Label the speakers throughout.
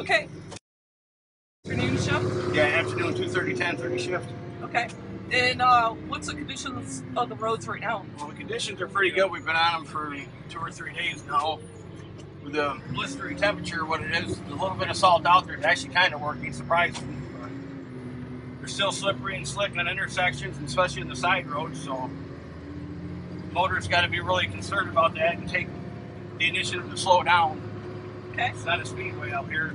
Speaker 1: Okay. Afternoon shift?
Speaker 2: Yeah, afternoon 2:30, 10:30 shift.
Speaker 1: Okay. And what's the conditions of the roads right now?
Speaker 2: Well, the conditions are pretty good. We've been on them for 2 or 3 days now. With the blistering temperature, what it is, a little bit of salt out there, it's actually kind of working, surprisingly. But they're still slippery and slick on intersections, and especially in the side roads, so motorists got to be really concerned about that and take the initiative to slow down.
Speaker 1: Okay.
Speaker 2: It's not a speedway out here.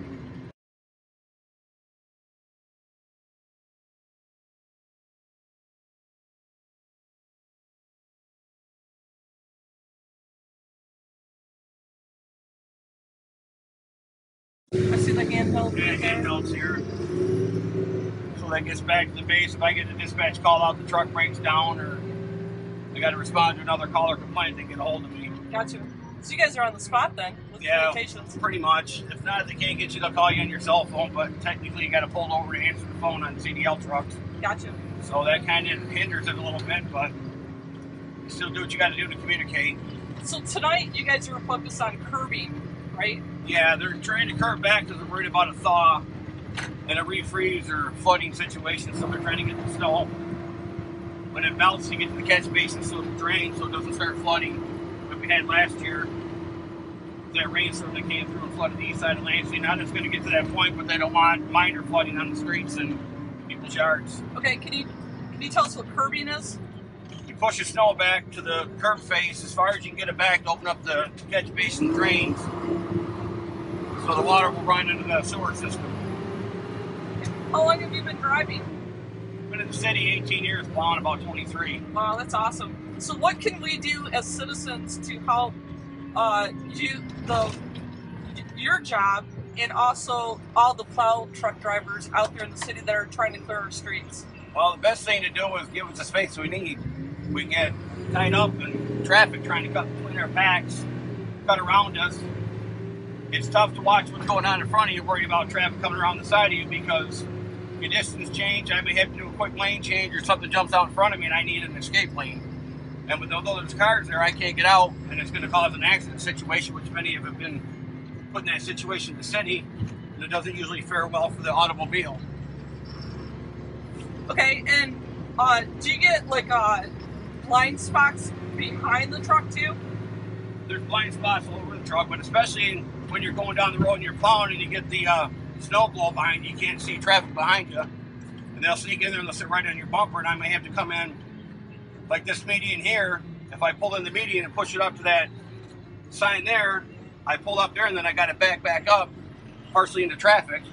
Speaker 1: I see the handheld.
Speaker 2: Yeah, handhelds here. So that gets back to the base. If I get a dispatch call out, the truck breaks down, or I got to respond to another call or complaint, they get a hold of me.
Speaker 1: Gotcha. So you guys are on the spot then with communications?
Speaker 2: Pretty much. If not, they can't get you, they'll call you on your cell phone, but technically you got to pull over to answer the phone on CDL trucks.
Speaker 1: Gotcha.
Speaker 2: So that kind of hinders it a little bit, but you still do what you got to do to communicate.
Speaker 1: So tonight you guys are focused on curbing, right?
Speaker 2: Yeah, they're trying to curb back because they're worried about a thaw and a refreeze or flooding situation, so they're trying to get the snow. When it melts, you get to the catch basin so it drains, so it doesn't start flooding. Like we had last year, that rainstorm that came through and flooded the east side of Lansing. Now it's going to get to that point, but they don't want minor flooding on the streets and people's yards.
Speaker 1: Okay, can you tell us what curbing is?
Speaker 2: You push the snow back to the curb face as far as you can get it back to open up the catch basin drains, so the water will run into the sewer system.
Speaker 1: How long have you been driving?
Speaker 2: Been in the city 18 years, plowing about 23.
Speaker 1: Wow, that's awesome. So what can we do as citizens to help your job and also all the plow truck drivers out there in the city that are trying to clear our streets?
Speaker 2: Well, the best thing to do is give us the space we need. We get tied up in traffic trying to cut between our backs, cut around us. It's tough to watch what's going on in front of you, worried about traffic coming around the side of you, because your distance change, I may have to do a quick lane change, or something jumps out in front of me and I need an escape lane. And with although there's cars there, I can't get out, and it's going to cause an accident situation, which many have been put in that situation in the city, and it doesn't usually fare well for the automobile.
Speaker 1: Okay, and do you get like blind spots behind the truck too?
Speaker 2: There's blind spots all over the truck, but especially when you're going down the road and you're plowing and you get the SnowPlow behind you, you can't see traffic behind you, and they'll sneak in there and they'll sit right on your bumper, and I may have to come in like this median here. If I pull in the median and push it up to that sign there, I pull up there and then I got to back up partially into traffic,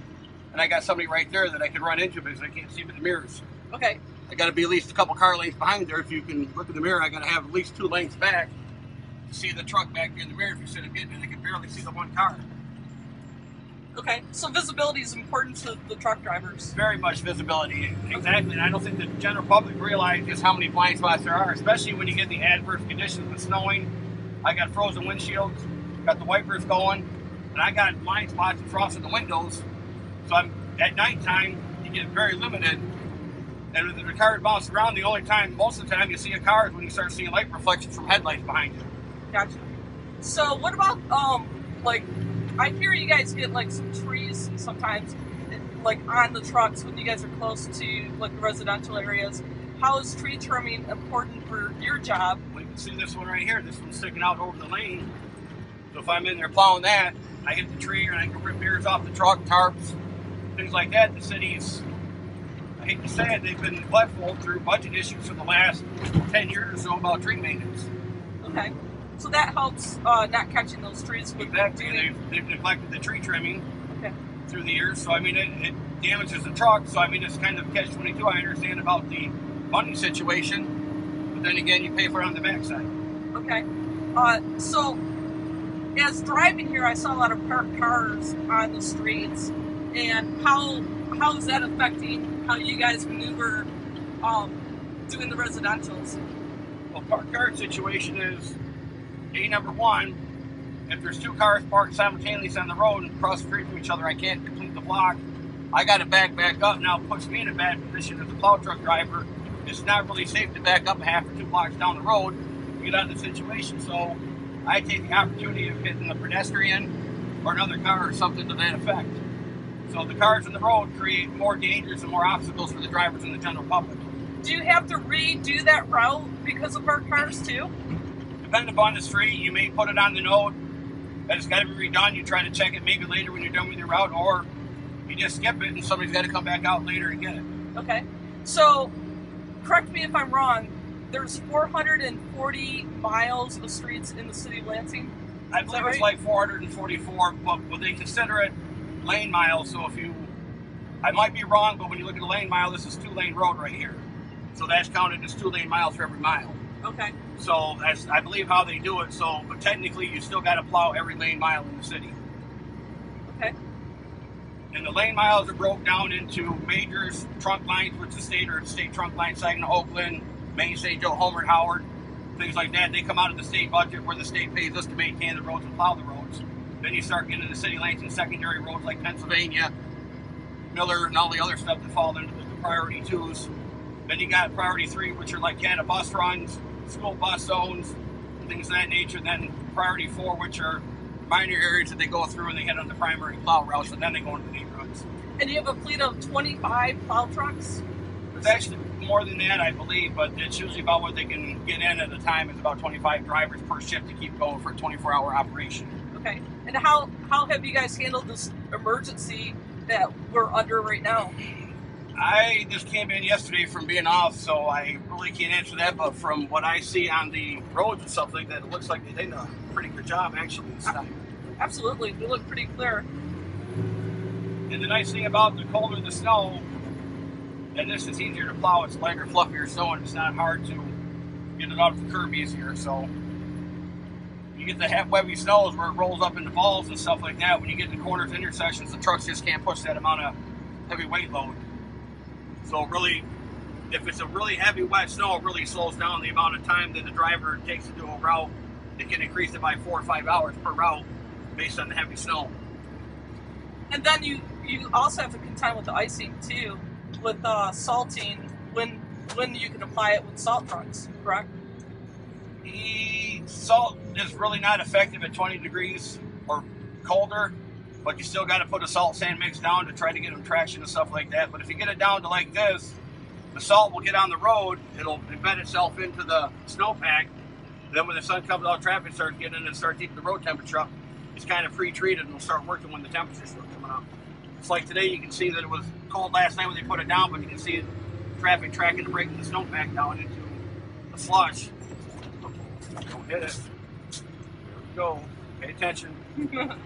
Speaker 2: and I got somebody right there that I could run into because I can't see with the mirrors.
Speaker 1: Okay.
Speaker 2: I got to be at least a couple car lengths behind there. If you can look in the mirror, I got to have at least 2 lengths back to see the truck back there in the mirror. If you sit a bit, I can barely see the one car.
Speaker 1: Okay, so visibility is important to the truck drivers.
Speaker 2: Very much visibility, exactly. And I don't think the general public realizes how many blind spots there are, especially when you get the adverse conditions with snowing. I got frozen windshields, got the wipers going, and I got blind spots and frost in the windows. So at nighttime, you get very limited. And with the car bouncing around, the only time, most of the time, you see a car is when you start seeing light reflections from headlights behind you.
Speaker 1: Gotcha. So what about, like, I hear you guys get like some trees sometimes, like on the trucks when you guys are close to like the residential areas. How is tree trimming important for your job?
Speaker 2: We can see this one right here. This one's sticking out over the lane. So if I'm in there plowing that, I hit the tree and I can rip ears off the truck, tarps, things like that. The city's, I hate to say it, they've been neglectful through budget issues for the last 10 years or so about tree maintenance.
Speaker 1: Okay. So that helps not catching those trees.
Speaker 2: Exactly. They've neglected the tree trimming through the years. So, I mean, it damages the truck. So, I mean, it's kind of catch-22. I understand about the money situation. But then again, you pay for it on the backside.
Speaker 1: Okay. So, as driving here, I saw a lot of parked cars on the streets. And how is that affecting how you guys maneuver doing the residentials?
Speaker 2: Well, parked car situation is... number one, if there's 2 cars parked simultaneously on the road and across the street from each other, I can't complete the block. I got to back up. Now it puts me in a bad position as a plow truck driver. It's not really safe to back up half or 2 blocks down the road to get out of the situation. So I take the opportunity of hitting the pedestrian or another car or something to that effect. So the cars in the road create more dangers and more obstacles for the drivers and the general public.
Speaker 1: Do you have to redo that route because of parked cars too?
Speaker 2: Depending upon the street, you may put it on the note that it's got to be redone. You try to check it maybe later when you're done with your route, or you just skip it and somebody's got to come back out later and get it.
Speaker 1: Okay. So, correct me if I'm wrong, there's 440 miles of streets in the city of Lansing?
Speaker 2: I believe it's like 444, but they consider it lane miles. So if you, I might be wrong, but when you look at a lane mile, this is 2-lane road right here. So that's counted as 2-lane miles for every mile.
Speaker 1: Okay.
Speaker 2: So that's, I believe, how they do it. So, but technically, you still got to plow every lane mile in the city.
Speaker 1: Okay.
Speaker 2: And the lane miles are broke down into majors, trunk lines, which is state trunk line site in Oakland, Main St. Joe, Homer, Howard, things like that. They come out of the state budget where the state pays us to maintain the roads and plow the roads. Then you start getting into the city Lansing secondary roads like Pennsylvania, Miller, and all the other stuff that fall into the priority 2s. Then you got priority 3, which are like Canada bus runs, school bus zones, things of that nature. Then priority 4, which are minor areas that they go through and they hit on the primary plow routes, and then they go into the neighborhoods.
Speaker 1: And you have a fleet of 25 plow trucks?
Speaker 2: It's actually more than that, I believe, but it's usually about what they can get in at a time. It's about 25 drivers per shift to keep going for a 24-hour operation.
Speaker 1: Okay. And how have you guys handled this emergency that we're under right now?
Speaker 2: I just came in yesterday from being off, so I really can't answer that, but from what I see on the roads and stuff like that, it looks like they did a pretty good job actually this time.
Speaker 1: Absolutely. We look pretty clear.
Speaker 2: And the nice thing about the colder the snow, and this is easier to plow, it's lighter, fluffier snow, and it's not hard to get it off the curb easier. So you get the heavy snows where it rolls up into balls and stuff like that. When you get to corners, intersections, the trucks just can't push that amount of heavy weight load. So really, if it's a really heavy wet snow, it really slows down the amount of time that the driver takes to do a route. It can increase it by 4 or 5 hours per route based on the heavy snow.
Speaker 1: And then you also have to contend with the icing too, with salting when you can apply it with salt trucks, correct?
Speaker 2: The salt is really not effective at 20 degrees or colder, but you still got to put a salt sand mix down to try to get them traction and stuff like that. But if you get it down to like this, the salt will get on the road, it'll embed itself into the snowpack. Then when the sun comes out, traffic starts getting in and starts keeping the road temperature up. It's kind of pre-treated and it'll start working when the temperatures start coming up. It's like today, you can see that it was cold last night when they put it down, but you can see traffic tracking and breaking the snowpack down into the slush. Don't hit it. There we go. Pay attention. That'd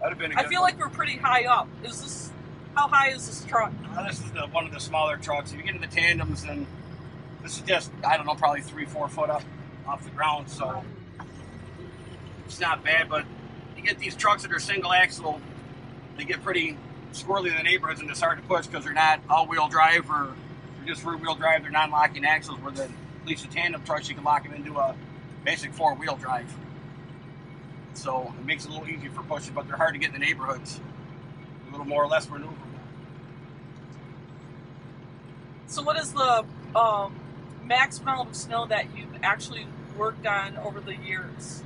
Speaker 2: have been a good
Speaker 1: I feel like we're pretty high up. How high is this truck?
Speaker 2: This is one of the smaller trucks. If you get into the tandems, then this is just, I don't know, probably 3-4 foot up off the ground, so it's not bad. But you get these trucks that are single axle, they get pretty squirrely in the neighborhoods, and it's hard to push because they're not all-wheel drive or they're just rear-wheel drive. They're non-locking axles, where at least the tandem trucks, you can lock them into a basic 4-wheel drive. So it makes it a little easier for pushing, but they're hard to get in the neighborhoods. A little more or less maneuverable.
Speaker 1: So what is the max amount of snow that you've actually worked on over the years?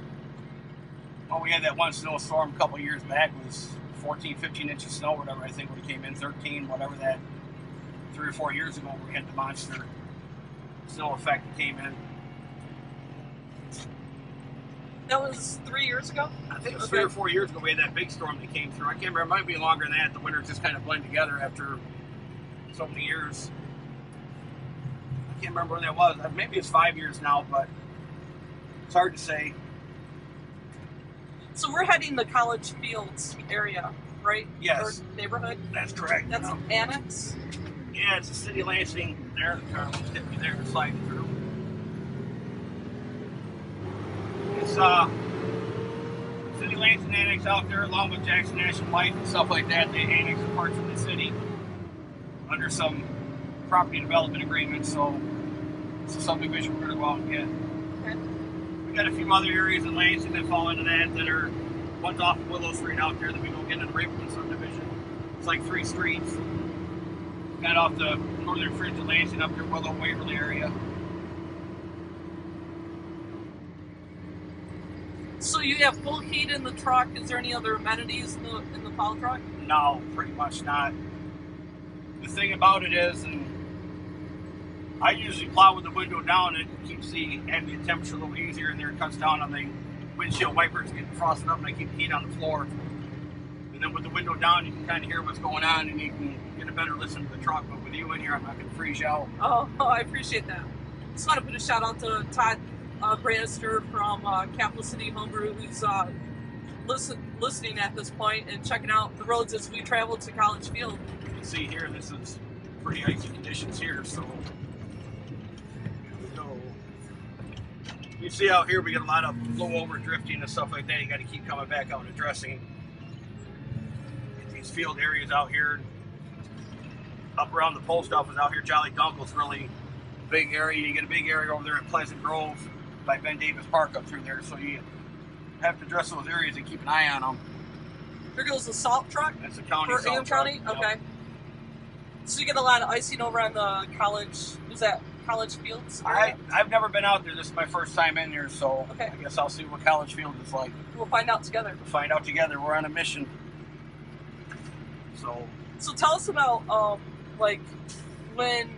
Speaker 2: Well, we had that one snowstorm a couple of years back. It was 14, 15 inches of snow, whatever. I think when it came in 13, whatever that, 3 or 4 years ago, we had the monster snow effect that came in.
Speaker 1: That was 3 years ago?
Speaker 2: I think it was 3 or 4 years ago we had that big storm that came through. I can't remember. It might be longer than that. The winters just kind of blend together after so many years. I can't remember when that was. Maybe it's 5 years now, but it's hard to say.
Speaker 1: So we're heading the College Fields area, right?
Speaker 2: Yes.
Speaker 1: Or neighborhood?
Speaker 2: That's correct.
Speaker 1: That's an annex?
Speaker 2: Yeah, it's the city of Lansing there. The car will hit me there and slide through. It's City Lansing Annex out there, along with Jackson National Life and stuff like that. They annex parts of the city under some property development agreement, so it's a subdivision we're going to go out and get.
Speaker 1: Okay.
Speaker 2: We got a few other areas in Lansing that fall into that are one's off of Willow Street out there that we go get into the Ravenwood subdivision. It's like 3 streets. Got off the northern fringe of Lansing up there, Willow, Waverly area.
Speaker 1: So you have full heat in the truck. Is there any other amenities in the plow truck?
Speaker 2: No, pretty much not. The thing about it is, and I usually plow with the window down. It keeps the ambient temperature a little easier in there. It cuts down on the windshield wipers getting frosted up, and I keep the heat on the floor. And then with the window down, you can kind of hear what's going on, and you can get a better listen to the truck. But with you in here, I'm not going to freeze you out.
Speaker 1: Oh, I appreciate that. Just want to put a shout out to Todd Branister from Capital City Homebrew, who's listening at this point and checking out the roads as we travel to College Field.
Speaker 2: You can see here, this is pretty icy conditions here, so you see out here we get a lot of blow over drifting and stuff like that. You got to keep coming back out and addressing these field areas out here. Up around the post office out here, Jolly Dunkle's really big area. You get a big area over there at Pleasant Grove by Ben Davis Park up through there, so you have to address those areas and keep an eye on them.
Speaker 1: There goes the salt truck.
Speaker 2: That's the county
Speaker 1: for
Speaker 2: salt
Speaker 1: Ingham
Speaker 2: truck.
Speaker 1: County.
Speaker 2: Yep.
Speaker 1: Okay. So you get a lot of icing over on the college. Was that College Fields?
Speaker 2: I've never been out there. This is my first time in there, so
Speaker 1: okay.
Speaker 2: I guess I'll see what College Field is like.
Speaker 1: We'll find out together.
Speaker 2: We'll find out together. We're on a mission.
Speaker 1: So tell us about like when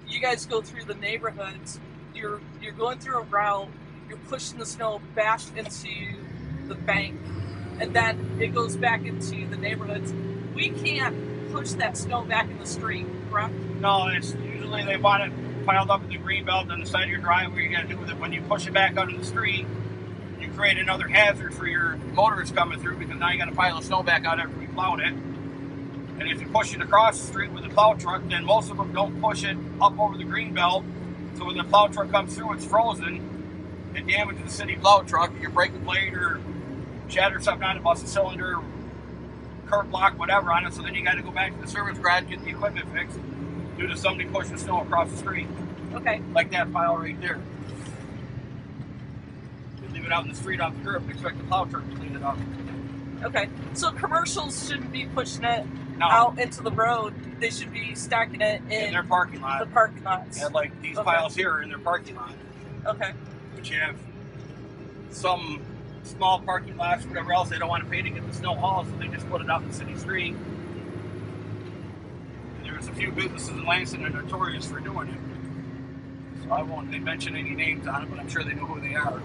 Speaker 1: you guys go through the neighborhoods. You're going through a route. You're pushing the snow back into the bank, and then it goes back into the neighborhoods. We can't push that snow back in the street, correct?
Speaker 2: No, it's usually they want it piled up in the green belt on the side of your driveway. You got to do with it when you push it back onto the street. You create another hazard for your motorists coming through, because now you got to pile the snow back out after we plowed it. And if you push it across the street with a plow truck, then most of them don't push it up over the green belt. So when the plow truck comes through, it's frozen. It damages the city plow truck. You break a blade or shatter something on it, bust a cylinder, curb block, whatever on it. So then you got to go back to the service garage, get the equipment fixed due to somebody pushing snow across the street.
Speaker 1: Okay.
Speaker 2: Like that pile right there. You leave it out in the street off the curb and expect the plow truck to clean it up.
Speaker 1: Okay. So commercials shouldn't be pushing it
Speaker 2: No.
Speaker 1: out into the road. They should be stacking it in
Speaker 2: their parking lot.
Speaker 1: the parking lots.
Speaker 2: And like these
Speaker 1: Okay.
Speaker 2: piles here are in their parking lot.
Speaker 1: Okay.
Speaker 2: But you have some small parking lots, whatever else, they don't want to pay to get the snow hauled, so they just put it out in the city street. And there's a few businesses in Lansing that are notorious for doing it. So I won't mention any names on it, but I'm sure they know who they are.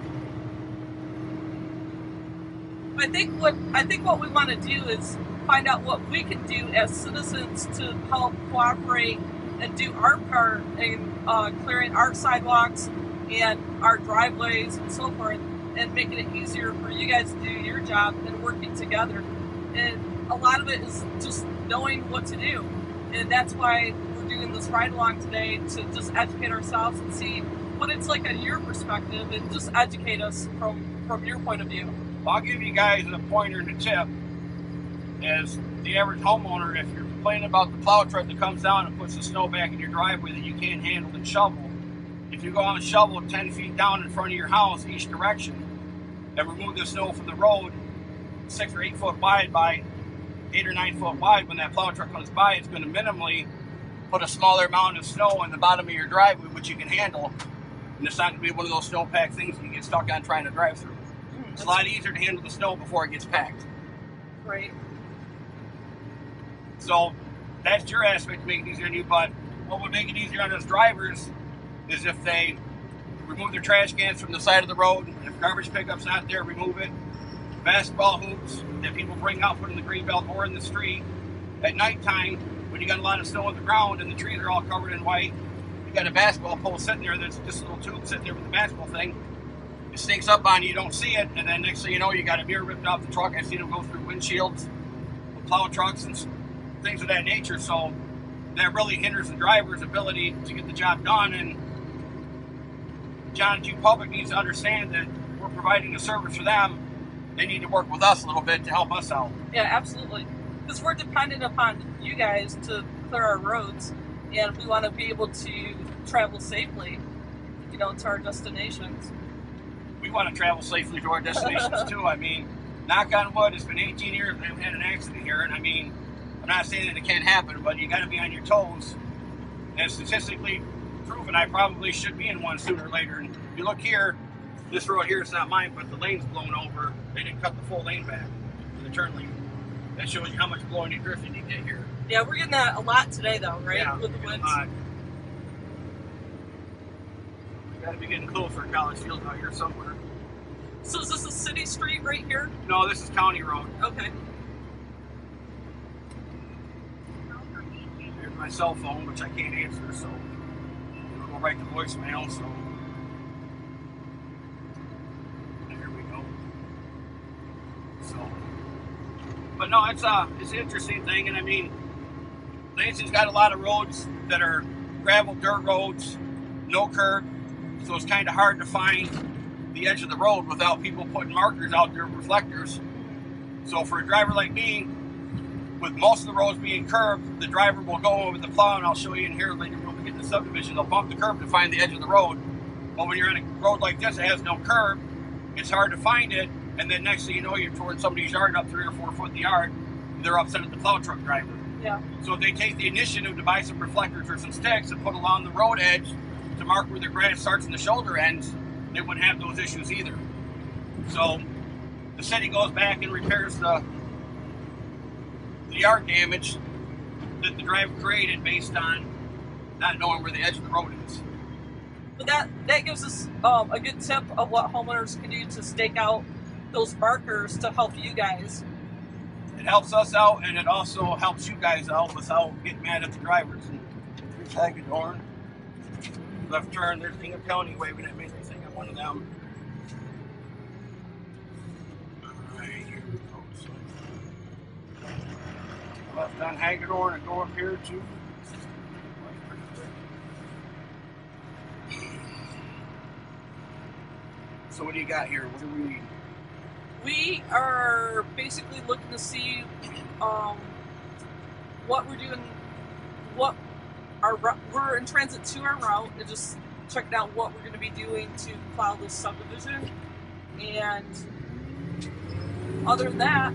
Speaker 1: I think what we want to do is find out what we can do as citizens to help cooperate and do our part in clearing our sidewalks and our driveways and so forth, and making it easier for you guys to do your job and working together. And a lot of it is just knowing what to do. And that's why we're doing this ride along today, to just educate ourselves and see what it's like on your perspective, and just educate us from your point of view.
Speaker 2: Well, I'll give you guys a pointer and a tip. As the average homeowner, if you're complaining about the plow truck that comes down and puts the snow back in your driveway that you can't handle and shovel, if you go on and shovel 10 feet down in front of your house each direction and remove the snow from the road 6 or 8 foot wide by 8 or 9 foot wide, when that plow truck comes by, it's going to minimally put a smaller amount of snow in the bottom of your driveway, which you can handle. And it's not going to be one of those snowpack things you get stuck on trying to drive through. It's a lot easier to handle the snow before it gets packed.
Speaker 1: Right.
Speaker 2: So that's your aspect to make it easier on you, but what would make it easier on us drivers is if they remove their trash cans from the side of the road. If garbage pickup's not there, remove it. Basketball hoops that people bring out, put in the green belt or in the street. At nighttime, when you got a lot of snow on the ground and the trees are all covered in white, you got a basketball pole sitting there, there's just a little tube sitting there with the basketball thing. It sneaks up on you, you don't see it, and then next thing you know, you got a mirror ripped off the truck. I've seen them go through windshields with plow trucks and things of that nature. So that really hinders the driver's ability to get the job done. And John Q. Public needs to understand that we're providing a service for them. They need to work with us a little bit to help us out.
Speaker 1: Yeah, absolutely. Because we're dependent upon you guys to clear our roads, and we want to be able to travel safely, to our destinations.
Speaker 2: We want to travel safely to our destinations too. I mean, knock on wood, it's been 18 years and I haven't had an accident here. And I mean, I'm not saying that it can't happen, but you got to be on your toes. And statistically proven, I probably should be in one sooner or later. And if you look here, This road here is not mine, but the lane's blown over. They didn't cut the full lane back to the turn lane. That shows you how much blowing and drifting you get here.
Speaker 1: Yeah, we're getting that a lot today, though, right?
Speaker 2: Yeah,
Speaker 1: with the winds.
Speaker 2: Got to be getting closer to College Field out here somewhere.
Speaker 1: So is this a city street right here?
Speaker 2: No, this is County Road.
Speaker 1: Okay.
Speaker 2: Here's my cell phone, which I can't answer, so it'll go right to voicemail. So there we go. So, but no, it's an interesting thing, and I mean, Lansing's got a lot of roads that are gravel, dirt roads, no curb, so it's kind of hard to find the edge of the road without people putting markers out there, reflectors. So for a driver like me, with most of the roads being curved, the driver will go over the plow, and I'll show you in here later when we get to the subdivision, they'll bump the curb to find the edge of the road. But when you're in a road like this that has no curb, it's hard to find it, and then next thing you know, you're towards somebody's yard up 3 or 4 foot in the yard, and they're upset at the plow truck driver.
Speaker 1: Yeah.
Speaker 2: So if they take the initiative to buy some reflectors or some sticks and put along the road edge to mark where the grass starts and the shoulder ends, they wouldn't have those issues either. So the city goes back and repairs the yard damage that the driver created based on not knowing where the edge of the road is.
Speaker 1: But that gives us a good tip of what homeowners can do to stake out those markers to help you guys.
Speaker 2: It helps us out, and it also helps you guys out without getting mad at the drivers. And here's Hagedorn. Left turn, there's Ingham County waving at me. I think I'm one of them. Alright, here we go. So, left on Hagedorn and go up here to. So what do you got here? What do we?
Speaker 1: We are basically looking to see what we're doing, we're in transit to our route, and just checking out what we're going to be doing to plow this subdivision. And other than that,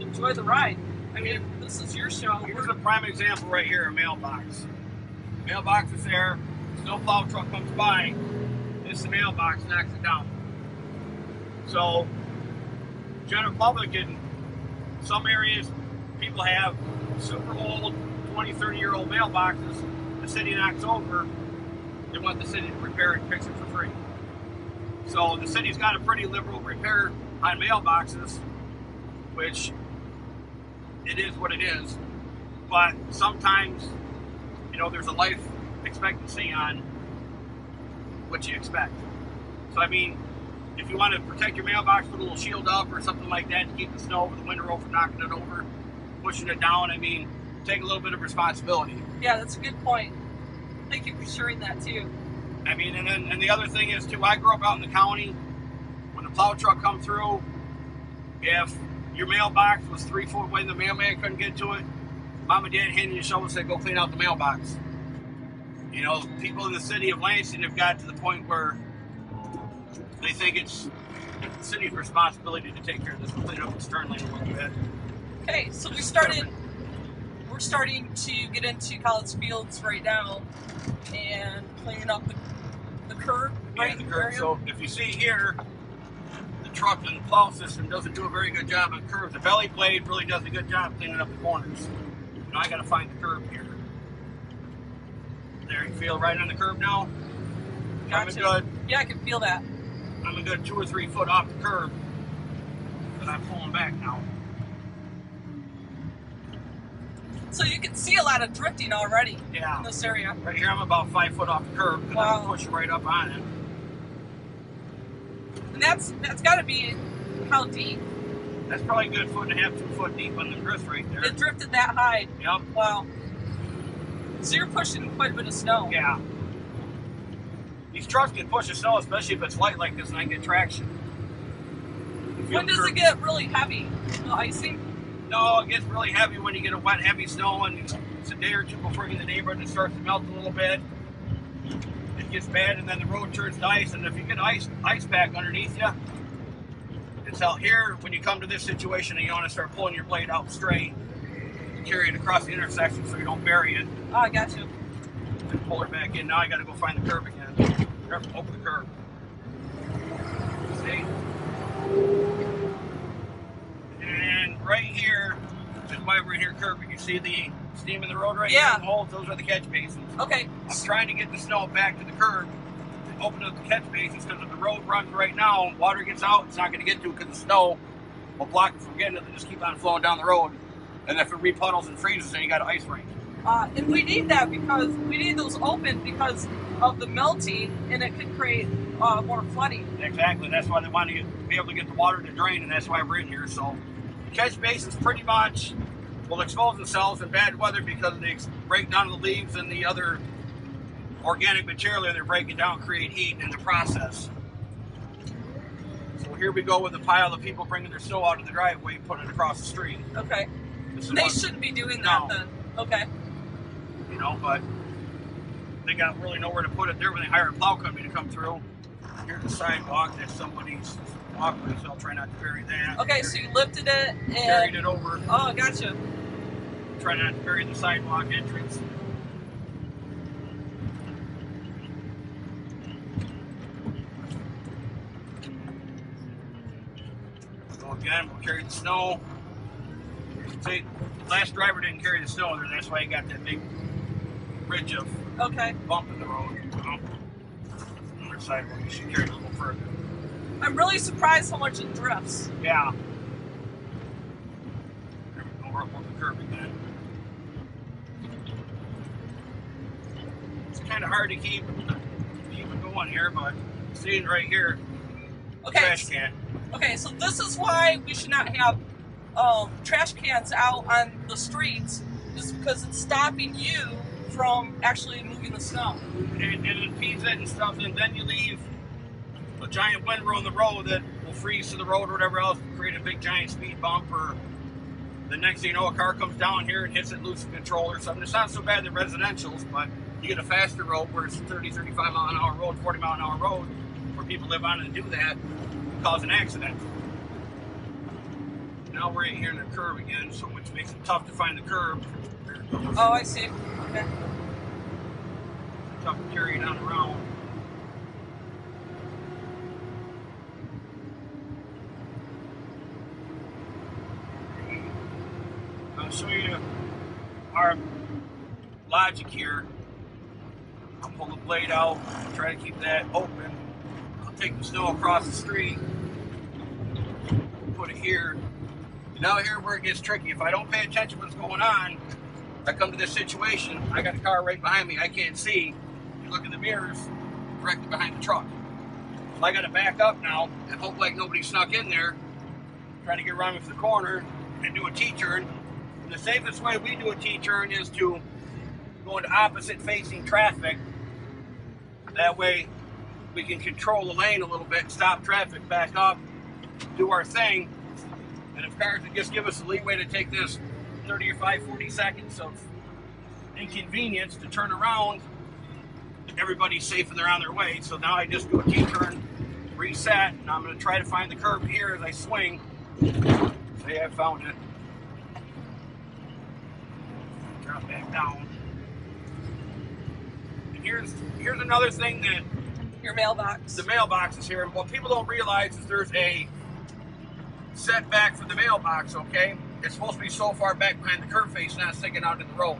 Speaker 1: enjoy the ride. I mean, this is your show.
Speaker 2: Here's a prime example right here, a mailbox. Mailbox is there, snowplow truck comes by, this mailbox knocks it down. So, general public in some areas, people have super old 20, 30-year-old mailboxes. The city knocks over, they want the city to repair it and fix it for free. So the city's got a pretty liberal repair on mailboxes, which it is what it is. But sometimes, you know, there's a life expectancy on what you expect. So I mean, if you want to protect your mailbox, put a little shield up or something like that to keep the snow over the windrow from knocking it over, pushing it down. I mean, take a little bit of responsibility.
Speaker 1: Yeah, that's a good point. Thank you for sharing that too.
Speaker 2: I mean, and the other thing is too, I grew up out in the county. When the plow truck come through, if your mailbox was 3 foot away and the mailman couldn't get to it, mom and dad handed you a shovel and said, go clean out the mailbox. You know, people in the city of Lansing have got to the point where they think it's the city's responsibility to take care of this, clean up the turn lane a little bit.
Speaker 1: Okay, so we're starting to get into College Fields right now and cleaning up the curb.
Speaker 2: Right, the curb. So if you see here, the truck and the plow system doesn't do a very good job on curves. The belly blade really does a good job cleaning up the corners. Now I got to find the curb here. There, you feel right on the curb now?
Speaker 1: Gotcha.
Speaker 2: Good.
Speaker 1: Yeah, I can feel that.
Speaker 2: I'm a good 2 or 3 foot off the curb, but I'm pulling back now.
Speaker 1: So you can see a lot of drifting already in this area.
Speaker 2: Right here, I'm about 5 foot off the curb, and I'm pushing right up on it.
Speaker 1: And that's got to be how deep?
Speaker 2: That's probably a good 1.5 to 2 foot deep on the drift right there.
Speaker 1: It drifted that high.
Speaker 2: Yep.
Speaker 1: Wow. So you're pushing quite a bit of snow.
Speaker 2: Yeah. These trucks can push the snow, especially if it's light like this and I get traction.
Speaker 1: When does it get really heavy? The icing?
Speaker 2: No, it gets really heavy when you get a wet, heavy snow, and it's a day or two before you get in the neighborhood and it starts to melt a little bit. It gets bad, and then the road turns to ice, and if you get ice pack underneath you, it's out here. When you come to this situation and you want to start pulling your blade out straight, carry it across the intersection so you don't bury it.
Speaker 1: Oh, I got you.
Speaker 2: And pull it back in. Now I got to go find the curb again. Over the curb. And right here is why we're here curbing. You see the steam in the road right
Speaker 1: Yeah.
Speaker 2: here? The holes, those are the catch basins.
Speaker 1: Okay.
Speaker 2: I'm trying to get the snow back to the curb and open up the catch basins, because if the road runs right now, water gets out, it's not going to get to it because the snow will block it from getting it. They just keep on flowing down the road. And if it repuddles and freezes, then you got an ice rink.
Speaker 1: And we need that because we need those open because of the melting, and it could create more flooding.
Speaker 2: Exactly. That's why they want to be able to get the water to drain, and that's why we're in here. So catch basins pretty much will expose themselves in bad weather because of the breakdown of the leaves and the other organic material they're breaking down, create heat in the process. So here we go with a pile of people bringing their snow out of the driveway and putting it across the street.
Speaker 1: Okay. They shouldn't be doing that then. Okay.
Speaker 2: You know, but they got really nowhere to put it there when they hire a plow company to come through. Here's the sidewalk. That's somebody's walkway, so I'll try not to bury that.
Speaker 1: Okay, so you lifted it and
Speaker 2: carried it over.
Speaker 1: Oh, gotcha.
Speaker 2: Try not to bury the sidewalk entrance. So again, we'll carry the snow. See, last driver didn't carry the snow there. That's why he got that big ridge of bump in the road. Other sidewalk, you should carry it a little further.
Speaker 1: I'm really surprised how much it drifts.
Speaker 2: Yeah. There we go. We're up on the curb again. It's kind of hard to keep it going here, but seeing right here, trash can.
Speaker 1: Okay, so this is why we should not have trash cans out on the streets, is because it's stopping you from actually moving the snow.
Speaker 2: And it impedes it and stuff, and then you leave a giant windrow on the road that will freeze to the road or whatever else, create a big giant speed bump, or the next thing you know, a car comes down here and hits it, loses control or something. It's not so bad in residentials, but you get a faster road where it's 30, 35 mile an hour road, 40 mile an hour road, where people live on and do that, cause an accident. Now we're here in the curb again, so which makes it tough to find the curb.
Speaker 1: Oh, I see. Okay.
Speaker 2: Tough to carry it on around. I'll show you our logic here. I'll pull the blade out, try to keep that open. I'll take the snow across the street, put it here. Now here where it gets tricky. If I don't pay attention to what's going on, I come to this situation, I got the car right behind me, I can't see. You look in the mirrors, directly behind the truck. So I got to back up now and hope like nobody snuck in there, trying to get around me for the corner and do a T-turn. And the safest way we do a T-turn is to go into opposite facing traffic. That way we can control the lane a little bit, stop traffic, back up, do our thing. And if cars would just give us the leeway to take this 30 or 40 seconds of inconvenience to turn around, everybody's safe and they're on their way. So now I just do a T-turn, reset, and I'm going to try to find the curb here as I swing. See, I found it. Drop back down. And here's another thing that
Speaker 1: your mailbox.
Speaker 2: The mailbox is here, and what people don't realize is there's a setback for the mailbox, okay? It's supposed to be so far back behind the curb face, not sticking out in the road.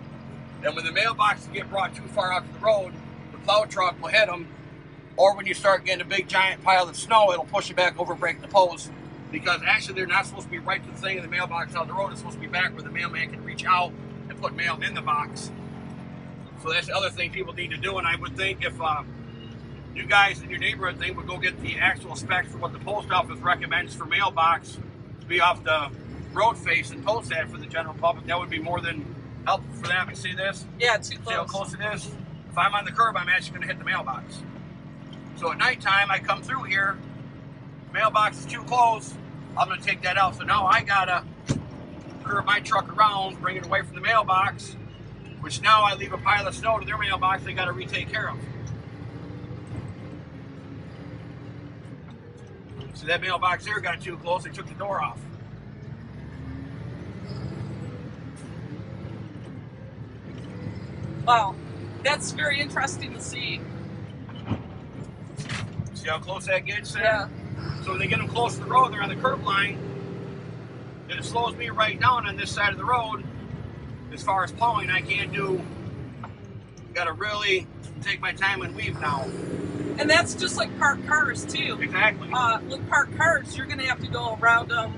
Speaker 2: And when the mailboxes get brought too far out to the road, the plow truck will hit them, or when you start getting a big giant pile of snow, it'll push it back over, break the post, because actually they're not supposed to be right to the thing in the mailbox out the road. It's supposed to be back where the mailman can reach out and put mail in the box. So that's the other thing people need to do, and I would think if you guys in your neighborhood thing would go get the actual specs for what the post office recommends for mailbox to be off the road face and post that for the general public, that would be more than helpful for them. You see this?
Speaker 1: Yeah, too close.
Speaker 2: See how close it is? If I'm on the curb, I'm actually going to hit the mailbox. So at nighttime, I come through here, mailbox is too close, I'm going to take that out. So now I got to curve my truck around, bring it away from the mailbox, which now I leave a pile of snow to their mailbox they got to retake care of. So that mailbox there got too close, they took the door off.
Speaker 1: Wow, that's very interesting to see.
Speaker 2: See how close that gets there?
Speaker 1: Yeah.
Speaker 2: So when they get them close to the road, they're on the curb line, and it slows me right down on this side of the road. As far as plowing, I can't do. Got to really take my time and weave now.
Speaker 1: And that's just like parked cars too.
Speaker 2: Exactly.
Speaker 1: With parked cars, you're going to have to go around them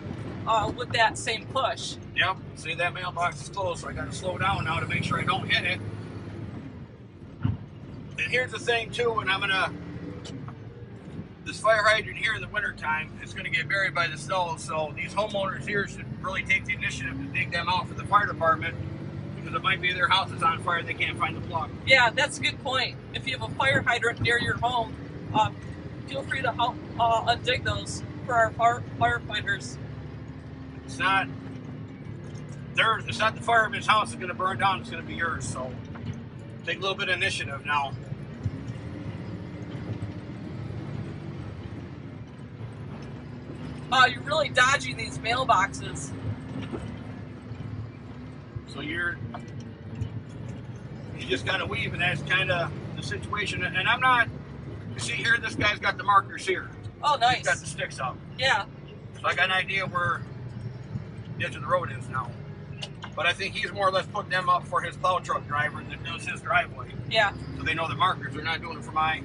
Speaker 1: with that same push.
Speaker 2: Yep. See, that mailbox is closed, so I got to slow down now to make sure I don't hit it. And here's the thing too, and I'm gonna. This fire hydrant here in the wintertime is going to get buried by the snow, so these homeowners here should really take the initiative to dig them out for the fire department, because it might be their house is on fire and they can't find the plug. Yeah,
Speaker 1: that's a good point. If you have a fire hydrant near your home, feel free to help undig those for our firefighters.
Speaker 2: It's not the fireman's house that's going to burn down, it's going to be yours, so take a little bit of initiative now.
Speaker 1: You're really dodging these mailboxes.
Speaker 2: So you just got to weave, and that's kind of the situation. And I'm not, you see here, this guy's got the markers here.
Speaker 1: Oh, nice.
Speaker 2: He's got the sticks up.
Speaker 1: Yeah.
Speaker 2: So I got an idea where the edge of the road is now. But I think he's more or less putting them up for his plow truck driver that knows his driveway.
Speaker 1: Yeah.
Speaker 2: So they know the markers. They're not doing it for my.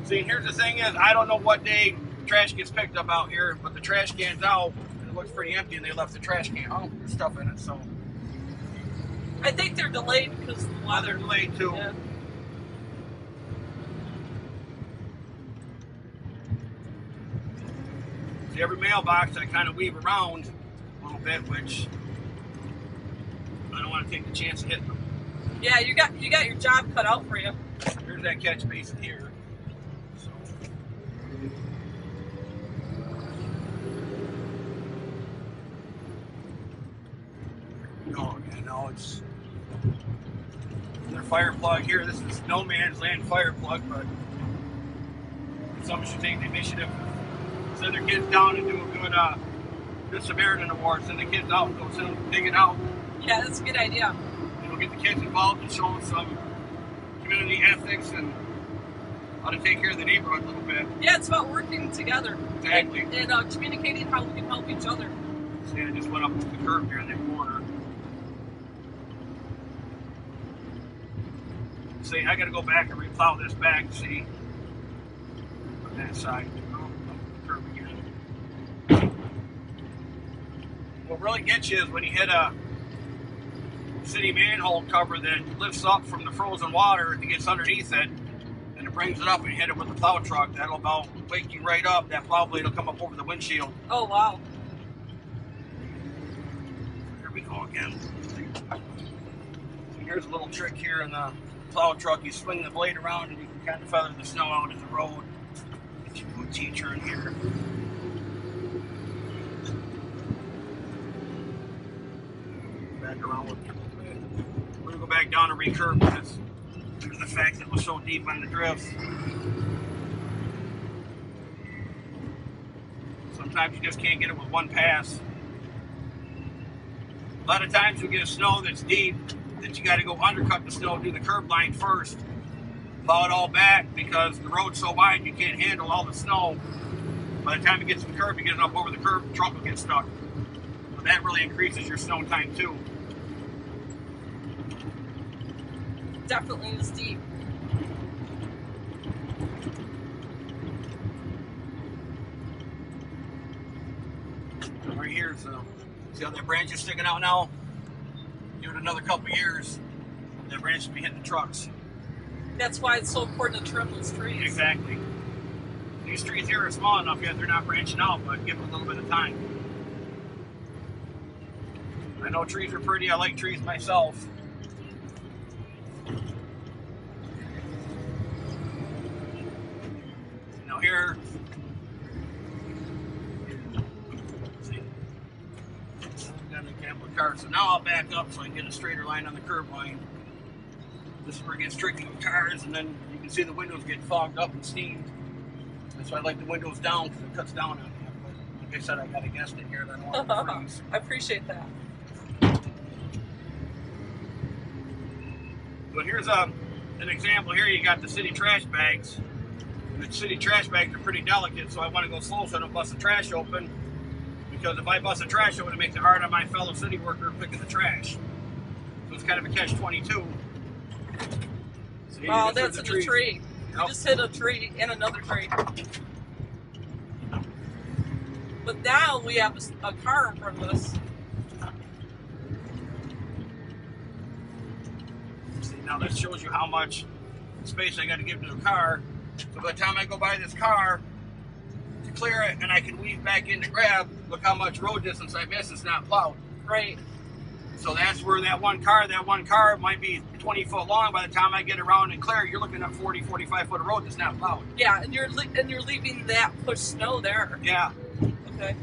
Speaker 2: See, here's the thing is, I don't know what day trash gets picked up out here, but the trash can's out, and it looks pretty empty, and they left the trash can. Oh, there's stuff in it, so.
Speaker 1: I think they're delayed because of the weather.
Speaker 2: They're delayed too.
Speaker 1: Yeah.
Speaker 2: See, every mailbox I kind of weave around a little bit, which I don't want to take the chance of hitting them.
Speaker 1: Yeah, you got your job cut out for you.
Speaker 2: Here's that catch basin here. So. Oh, yeah, no, it's their fire plug here. This is no man's land fire plug, but someone should take the initiative. Send their kids down and do a good Samaritan award. Send the kids out and go send them dig it out.
Speaker 1: Yeah, that's a good idea.
Speaker 2: And we'll get the kids involved and show them some community ethics and how to take care of the neighborhood a little bit.
Speaker 1: Yeah, it's about working together.
Speaker 2: Exactly.
Speaker 1: And communicating how we can help each other.
Speaker 2: See, I just went up the curb here in that corner. See, I got to go back and replow this back. See, on that side. Oh, the curb again. What really gets you is when you hit a city manhole cover that lifts up from the frozen water, it gets underneath it, and it brings it up and hit it with the plow truck. That'll about wake you right up. That plow blade will come up over the windshield.
Speaker 1: Oh, wow.
Speaker 2: Here we go again. So here's a little trick here in the plow truck. You swing the blade around and you can kind of feather the snow out of the road. Get your good teacher in here. Back around with you a little bit. We're going to go back down and recurve this due to the fact that it was so deep on the drifts. Sometimes you just can't get it with one pass. A lot of times we get snow that's deep that you got to go undercut the snow, do the curb line first, plow it all back because the road's so wide you can't handle all the snow. By the time it gets to the curb, you get it up over the curb, the truck will get stuck. So that really increases your snow time too.
Speaker 1: Definitely is deep.
Speaker 2: Right here, so see how that branch is sticking out now? Give it another couple years, that branch will be hitting the trucks.
Speaker 1: That's why it's so important to trim those trees.
Speaker 2: Exactly. These trees here are small enough yet, they're not branching out, but give them a little bit of time. I know trees are pretty, I like trees myself. Now here, so now I'll back up so I can get a straighter line on the curb line. This is where it gets tricky with cars, and then you can see the windows get fogged up and steamed. That's why I like the windows down, because it cuts down on them. But like I said, I got to guess it here, then I don't want to freeze.
Speaker 1: I appreciate that.
Speaker 2: But here's an example here. You got the city trash bags. The city trash bags are pretty delicate, so I want to go slow so I don't bust the trash open. Because if I bust the trash open, it makes it hard on my fellow city worker picking the trash. So it's kind of a catch-22.
Speaker 1: Oh, that's in a tree.
Speaker 2: Yep.
Speaker 1: You just hit a tree and another tree. But now we have a car in front of us.
Speaker 2: See, now that shows you how much space I got to give to the car. So by the time I go by this car to clear it and I can weave back in to grab, look how much road distance I missed. It's not plowed.
Speaker 1: Right.
Speaker 2: So that's where that one car might be 20 foot long. By the time I get around and clear, you're looking at 40, 45 foot of road that's not plowed.
Speaker 1: Yeah, and you're leaving that pushed snow there.
Speaker 2: Yeah.
Speaker 1: Okay.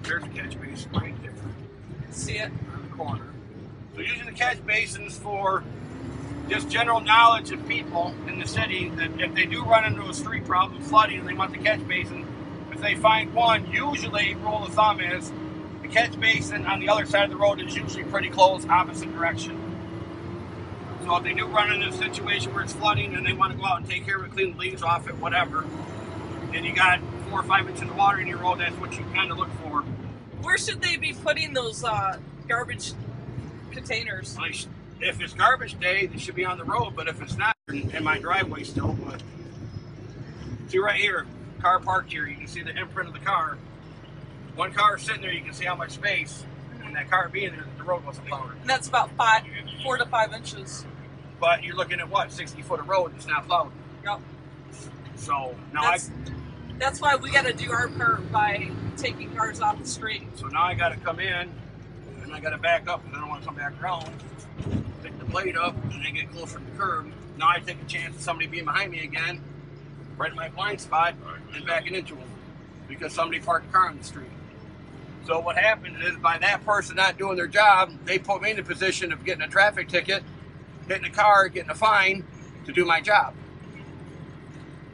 Speaker 2: There's a catch basin right there.
Speaker 1: See it?
Speaker 2: On the corner. So using the catch basins for just general knowledge of people in the city, that if they do run into a street problem, flooding, and they want the catch basin, if they find one, usually, rule of thumb is, the catch basin on the other side of the road is usually pretty close, opposite direction. So if they do run into a situation where it's flooding and they want to go out and take care of it, clean the leaves off it, whatever, and you got 4 or 5 inches of water in your road, that's what you kind of look for.
Speaker 1: Where should they be putting those garbage containers?
Speaker 2: If it's garbage day, they should be on the road, but if it's not, in my driveway still. But see right here, car parked here, you can see the imprint of the car. One car sitting there, you can see how much space, and that car being there, the road wasn't plowed.
Speaker 1: And that's about 4 to 5 inches.
Speaker 2: But you're looking at what, 60 foot of road that's not plowed.
Speaker 1: Yep.
Speaker 2: So now
Speaker 1: that's why we got to do our part by taking cars off the street.
Speaker 2: So now I got to come in, and I got to back up, because I don't want to come back around. Pick the blade up, and then get closer to the curb. Now I take a chance of somebody being behind me again, right in my blind spot, and backing into them, because somebody parked a car on the street. So what happened is, by that person not doing their job, they put me in the position of getting a traffic ticket, hitting a car, getting a fine to do my job.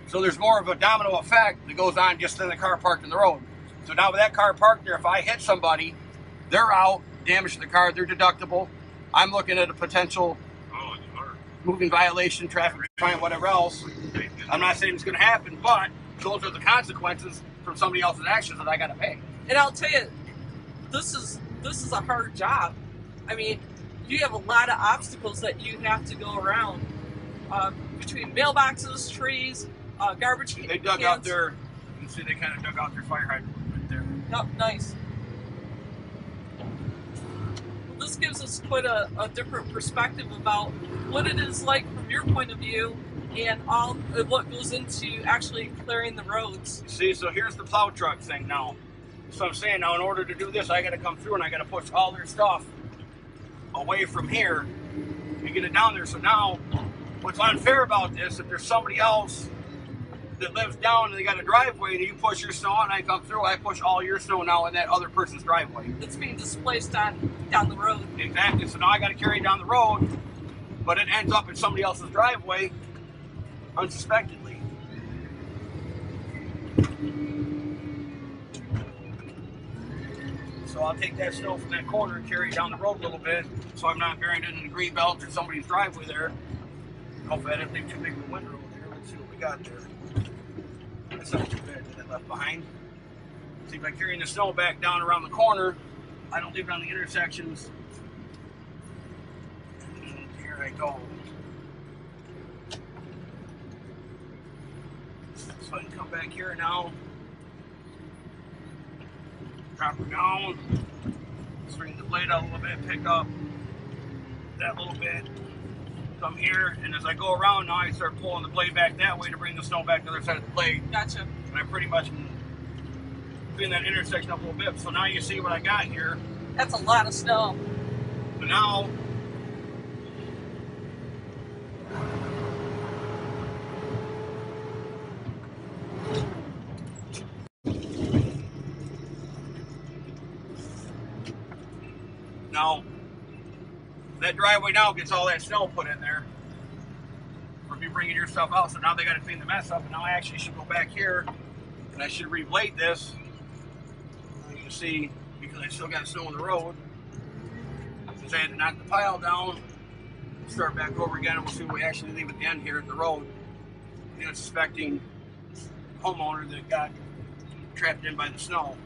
Speaker 2: So there's more of a domino effect that goes on just in the car parked in the road. So now with that car parked there, if I hit somebody, they're out, damage to the car, they're deductible. I'm looking at a potential moving violation, traffic fine, whatever else. I'm not saying it's going to happen, but those are the consequences from somebody else's actions that I got to pay.
Speaker 1: And I'll tell you, this is a hard job. I mean, you have a lot of obstacles that you have to go around between mailboxes, trees, garbage cans.
Speaker 2: They dug out their, you can see they kind of dug out their fire hydrant right there.
Speaker 1: Oh, nice. Well, this gives us quite a different perspective about what it is like from your point of view and all of what goes into actually clearing the roads.
Speaker 2: See, so here's the plow truck thing now. So I'm saying now, in order to do this, I got to come through and I got to push all their stuff away from here and get it down there. So now, what's unfair about this, if there's somebody else that lives down and they got a driveway, and you push your snow and I come through, I push all your snow now in that other person's driveway.
Speaker 1: It's being displaced down the road.
Speaker 2: Exactly. So now I got to carry it down the road, but it ends up in somebody else's driveway unsuspectedly. So I'll take that snow from that corner and carry it down the road a little bit, so I'm not buried in the green belt or somebody's driveway there. Hopefully I didn't leave too big of a window over there. Let's see what we got there. That's not too bad that I left behind. See, by carrying the snow back down around the corner, I don't leave it on the intersections. And here I go. So I can come back here now. Drop her down, swing the blade out a little bit, pick up that little bit, come here, and as I go around now, I start pulling the blade back that way to bring the snow back to the other side of the blade.
Speaker 1: Gotcha.
Speaker 2: And I pretty much can clean that intersection up a little bit. So now you see what I got here.
Speaker 1: That's a lot of snow.
Speaker 2: So now, that driveway now gets all that snow put in there from you bringing your stuff out. So now they got to clean the mess up. And now I actually should go back here and I should reblade this. You can see, because I still got snow on the road, since I had to knock the pile down, start back over again, and we'll see what we actually leave at the end here at the road. the unsuspecting homeowner that got trapped in by the snow.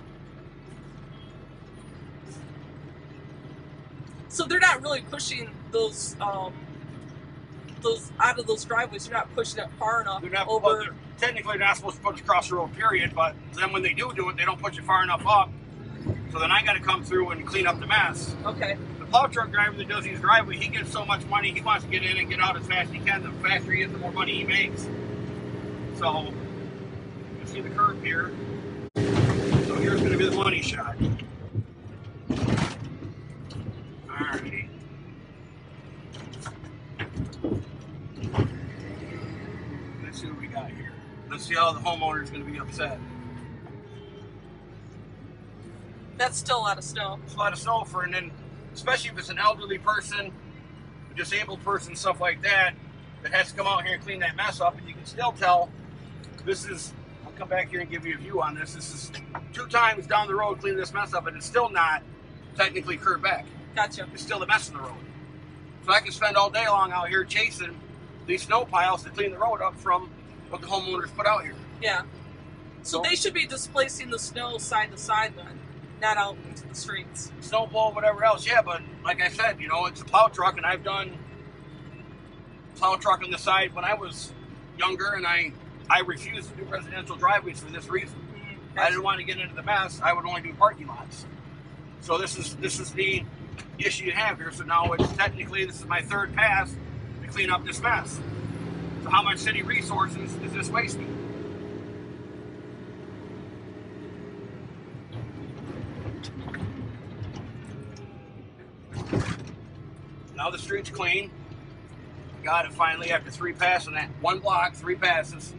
Speaker 1: So they're not really pushing those out of those driveways. You're not pushing it far enough over.
Speaker 2: Well, technically, they're not supposed to put it across the road, period. But then when they do it, they don't push it far enough up. So then I got to come through and clean up the mess.
Speaker 1: Okay.
Speaker 2: The plow truck driver that does his driveway, he gets so much money, he wants to get in and get out as fast as he can. The faster he is, the more money he makes. So you see the curve here. So here's going to be the money shot. Alrighty. Let's see what we got here. Let's see how the homeowner is going to be upset.
Speaker 1: That's still a lot of snow.
Speaker 2: It's a lot of snow for, and then especially if it's an elderly person, a disabled person, stuff like that, that has to come out here and clean that mess up. And you can still tell this is, I'll come back here and give you a view on this. This is 2 times down the road cleaning this mess up, and it's still not technically curved back.
Speaker 1: Gotcha.
Speaker 2: It's still a mess in the road. So I can spend all day long out here chasing these snow piles to clean the road up from what the homeowners put out here.
Speaker 1: Yeah. So they should be displacing the snow side to side then, not out into the streets.
Speaker 2: SnowPlow, whatever else, yeah, but like I said, you know, it's a plow truck, and I've done plow truck on the side when I was younger, and I refused to do residential driveways for this reason.
Speaker 1: Mm-hmm.
Speaker 2: I didn't want to get into the mess. I would only do parking lots. So this is the issue you have here. So now it's technically, this is my 3rd pass to clean up this mess. So how much city resources is this wasting? Now the street's clean. Got it finally after 3 passes on that 1 block, 3 passes.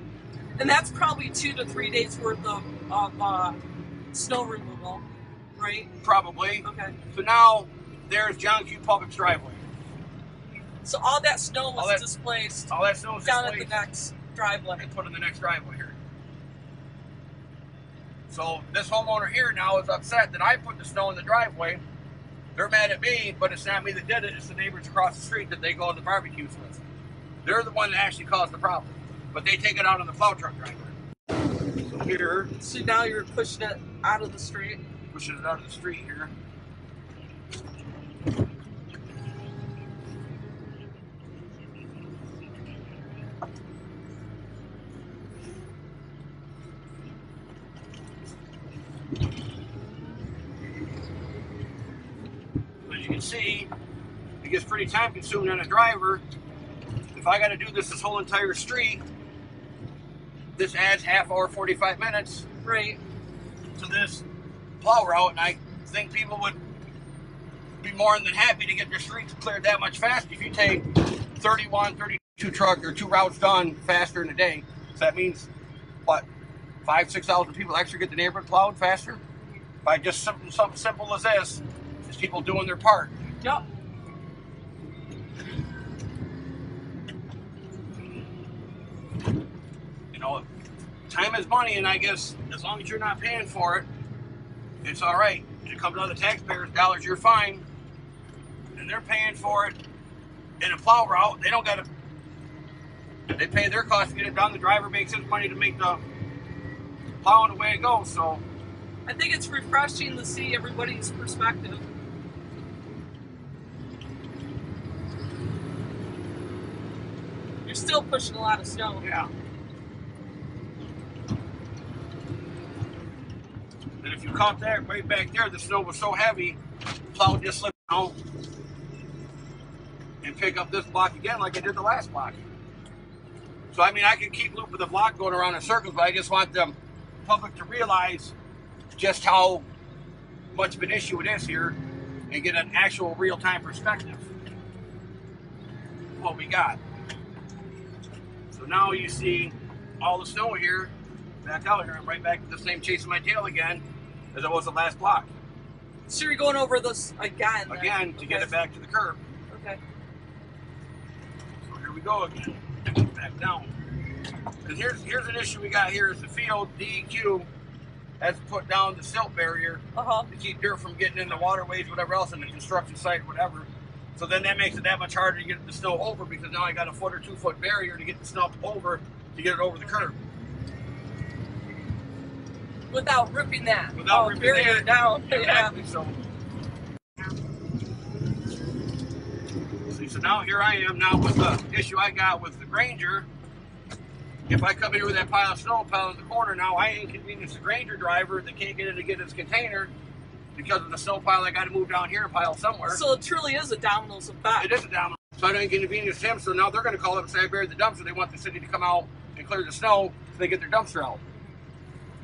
Speaker 1: And that's probably 2 to 3 days worth of snow removal, right?
Speaker 2: Probably.
Speaker 1: Okay.
Speaker 2: So now there's John Q. Public's driveway.
Speaker 1: So all that snow was displaced.
Speaker 2: All that snow was
Speaker 1: down
Speaker 2: displaced
Speaker 1: at the next driveway.
Speaker 2: And put in the next driveway here. So this homeowner here now is upset that I put the snow in the driveway. They're mad at me, but it's not me that did it. It's the neighbors across the street that they go to the barbecues with. They're the one that actually caused the problem. But they take it out on the plow truck driver. So here.
Speaker 1: So now you're pushing it out of the street.
Speaker 2: Pushing it out of the street here. As you can see, it gets pretty time consuming on a driver. If I got to do this whole entire street, this adds half hour, 45 minutes.
Speaker 1: Right.
Speaker 2: To this plow route, and I think people would be more than happy to get their streets cleared that much faster if you take 31, 32 truck or 2 routes done faster in a day. So that means, what, 5,000, 6,000 people actually get the neighborhood plowed faster? By just something simple as this, is people doing their part.
Speaker 1: Yep.
Speaker 2: You know, time is money, and I guess as long as you're not paying for it, it's all right. When it comes out of the taxpayers' dollars, you're fine. And they're paying for it in a plow route. They don't got to. They pay their cost to get it done. The driver makes his money to make the plowing the way it goes. So
Speaker 1: I think it's refreshing to see everybody's perspective. You're still pushing a lot of snow.
Speaker 2: yeah. And if you caught that right back there, the snow was so heavy, the plow just slipped out and pick up this block again like I did the last block. So I mean, I can keep looping the block going around in circles, but I just want the public to realize just how much of an issue it is here and get an actual real-time perspective of what we got. So now you see all the snow here back out here. I'm right back to the same chasing my tail again as I was the last block.
Speaker 1: So you're going over this again?
Speaker 2: Again, to get it back to the curb.
Speaker 1: Okay.
Speaker 2: So here we go again. Back down. And here's an issue we got here is the field, DEQ, has to put down the silt barrier to keep dirt from getting in the waterways, whatever else, in the construction site, whatever. So then that makes it that much harder to get the snow over, because now I got a 1 or 2 foot barrier to get the snow over to get it over the curb.
Speaker 1: Without ripping that.
Speaker 2: Without ripping
Speaker 1: it down.
Speaker 2: Exactly.
Speaker 1: Yeah.
Speaker 2: So. See, so now here I am now with the issue I got with the Granger. If I come here with that pile of SnowPlow in the corner, now I inconvenience the Granger driver that can't get in to get his container because of the SnowPlow I got to move down here and pile somewhere.
Speaker 1: So it truly is a dominoes effect.
Speaker 2: It is a domino. So I don't inconvenience him, so now they're going to call up and say I buried the dumpster. They want the city to come out and clear the snow so they get their dumpster out.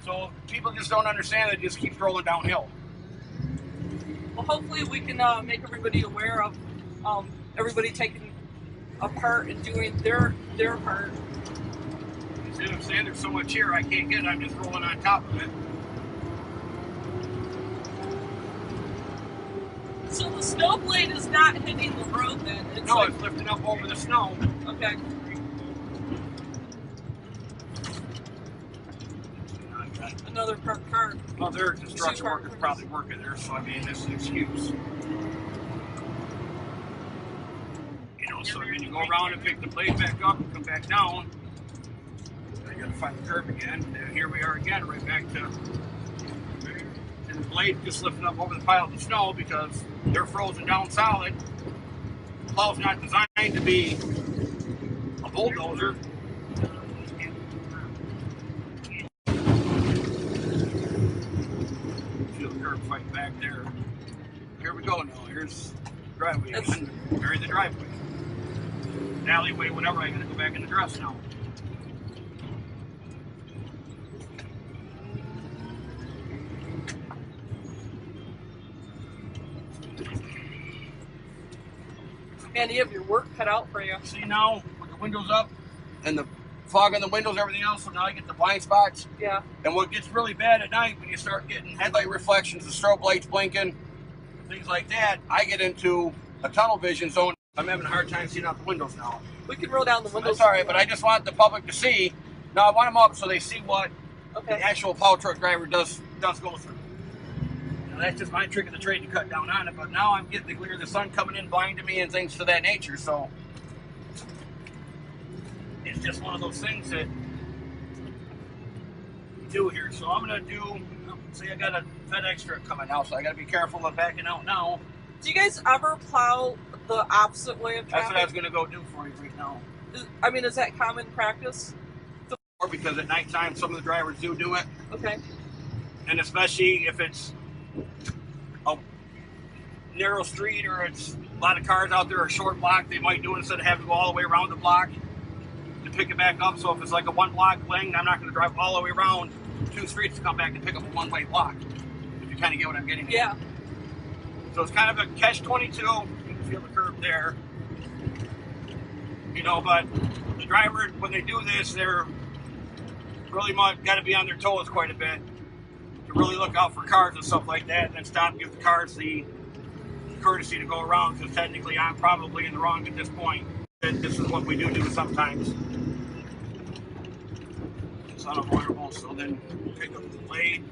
Speaker 2: So people just don't understand that it just keeps rolling downhill.
Speaker 1: Well, hopefully we can make everybody aware of everybody taking a part and doing their part.
Speaker 2: You see what I'm saying? There's so much here I can't get it. I'm just rolling on top of it.
Speaker 1: So the snow blade is not hitting the road then?
Speaker 2: It's lifting up over the snow.
Speaker 1: Okay. Another parked car.
Speaker 2: Well, their construction workers probably working there, so I mean, this is an excuse. You know, so when you go around and pick the blade back up and come back down, I gotta find the curb again, and here we are again, right back to, and the blade just lifting up over the pile of the snow because they're frozen down solid. The plow's not designed to be a bulldozer. Fight back there. Here we go now. Here's the driveway again. Bury the driveway. The alleyway, whatever, I'm gonna go back in the dress now.
Speaker 1: Man, you have your work cut out for you.
Speaker 2: See now, with the windows up and the fog on the windows, everything else, so now I get the blind spots.
Speaker 1: Yeah.
Speaker 2: And what gets really bad at night when you start getting headlight reflections, the strobe lights blinking, things like that, I get into a tunnel vision zone. I'm having a hard time seeing out the windows now.
Speaker 1: We can roll down the windows.
Speaker 2: That's all right, but I just want the public to see. Now I want them up so they see what the actual plow truck driver does go through. Now, that's just my trick of the trade to cut down on it, but now I'm getting the glare of the sun coming in blinding me and things to that nature, so it's just one of those things that you do here. So I'm gonna do, see, I got a FedEx truck coming out, so I gotta be careful of backing out now.
Speaker 1: Do you guys ever plow the opposite way of traffic?
Speaker 2: That's what I was gonna go do for you right now.
Speaker 1: I mean, is that common practice?
Speaker 2: Because at nighttime, some of the drivers do it.
Speaker 1: Okay.
Speaker 2: And especially if it's a narrow street or it's a lot of cars out there or a short block, they might do it instead of having to go all the way around the block to pick it back up. So if it's like a one block thing, I'm not going to drive all the way around 2 streets to come back and pick up a one-way block. If you kind of get what I'm getting at.
Speaker 1: Yeah.
Speaker 2: So it's kind of a catch-22. You can feel the curve there. You know, but the driver, when they do this, they're really got to be on their toes quite a bit to really look out for cars and stuff like that, and then stop and give the cars the courtesy to go around, because technically I'm probably in the wrong at this point. This is what we do sometimes. It's unavoidable, so then pick up the blade.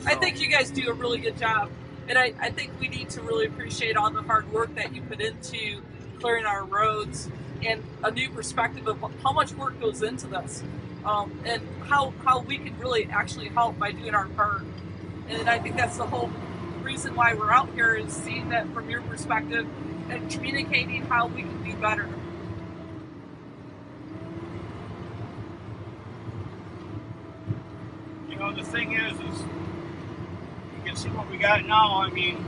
Speaker 1: I think you guys do a really good job. And I think we need to really appreciate all the hard work that you put into clearing our roads, and a new perspective of how much work goes into this, and how we can really actually help by doing our part. And I think that's the whole reason why we're out here, is seeing that from your perspective and communicating how we can do better.
Speaker 2: You know, the thing is you can see what we got now. I mean,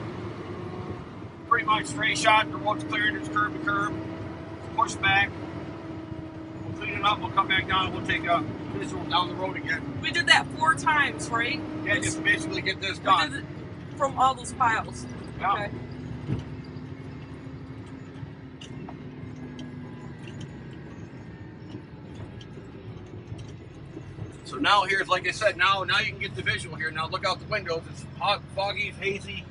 Speaker 2: pretty much straight shot. The road's cleared. It's curb to curb. Push back. We'll clean it up. We'll come back down. We'll take a visual down the road again.
Speaker 1: We did that 4 times, right?
Speaker 2: Yeah, just to basically get this done.
Speaker 1: We did it from all those piles.
Speaker 2: Yeah.
Speaker 1: Okay.
Speaker 2: So now here's, like I said, now you can get the visual here. Now look out the windows. It's hot, foggy, it's hazy.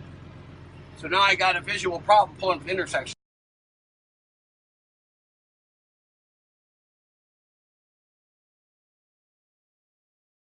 Speaker 2: So now I got a visual problem pulling to the intersection.